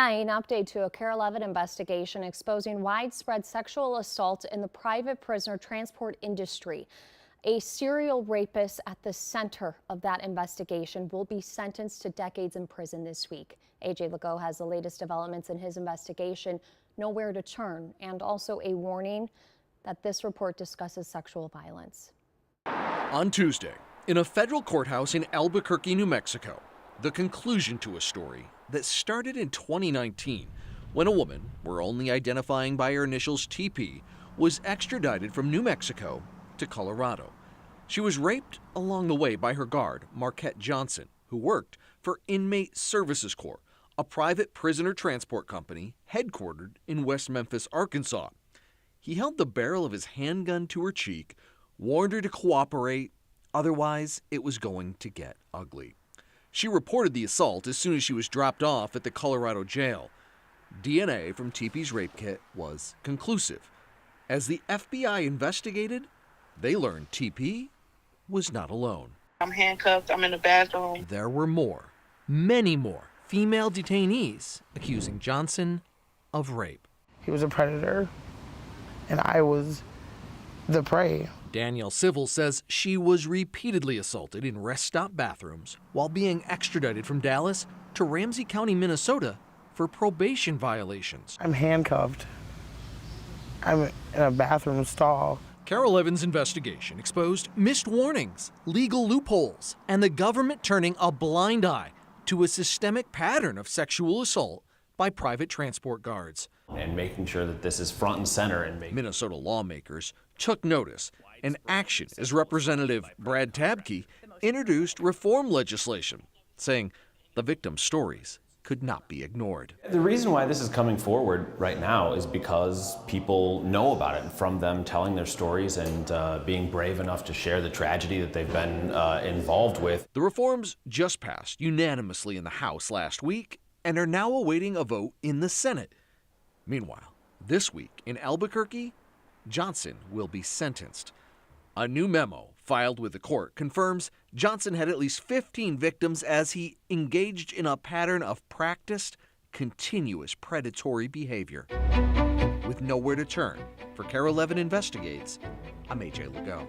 An update to a KARE 11 investigation exposing widespread sexual assault in the private prisoner transport industry. A serial rapist at the center of that investigation will be sentenced to decades in prison this week. AJ Legault has the latest developments in his investigation, Nowhere to Turn, and also a warning that this report discusses sexual violence. On Tuesday, in a federal courthouse in Albuquerque, New Mexico, the conclusion to a story that started in 2019 when a woman, we're only identifying by her initials TP, was extradited from New Mexico to Colorado. She was raped along the way by her guard, Marquette Johnson, who worked for Inmate Services Corps, a private prisoner transport company headquartered in West Memphis, Arkansas. He held the barrel of his handgun to her cheek, warned her to cooperate, otherwise it was going to get ugly. She reported the assault as soon as she was dropped off at the Colorado jail. DNA from TP's rape kit was conclusive. As the FBI investigated, they learned TP was not alone. I'm handcuffed, I'm in the bathroom. There were more, many more, female detainees accusing Johnson of rape. He was a predator, and I was the prey. Danielle Civil says she was repeatedly assaulted in rest stop bathrooms while being extradited from Dallas to Ramsey County, Minnesota for probation violations. I'm handcuffed. I'm in a bathroom stall. KARE 11's investigation exposed missed warnings, legal loopholes, and the government turning a blind eye to a systemic pattern of sexual assault by private transport guards. And making sure that this is front and center. And Minnesota lawmakers took notice and action as Representative Brad Tabke introduced reform legislation, saying the victims' stories could not be ignored. The reason why this is coming forward right now is because people know about it from them telling their stories and being brave enough to share the tragedy that they've been involved with. The reforms just passed unanimously in the House last week and are now awaiting a vote in the Senate. Meanwhile, this week in Albuquerque, Johnson will be sentenced. A new memo filed with the court confirms Johnson had at least 15 victims as he engaged in a pattern of practiced, continuous predatory behavior. With Nowhere to Turn, for KARE 11 Investigates, I'm AJ Legault.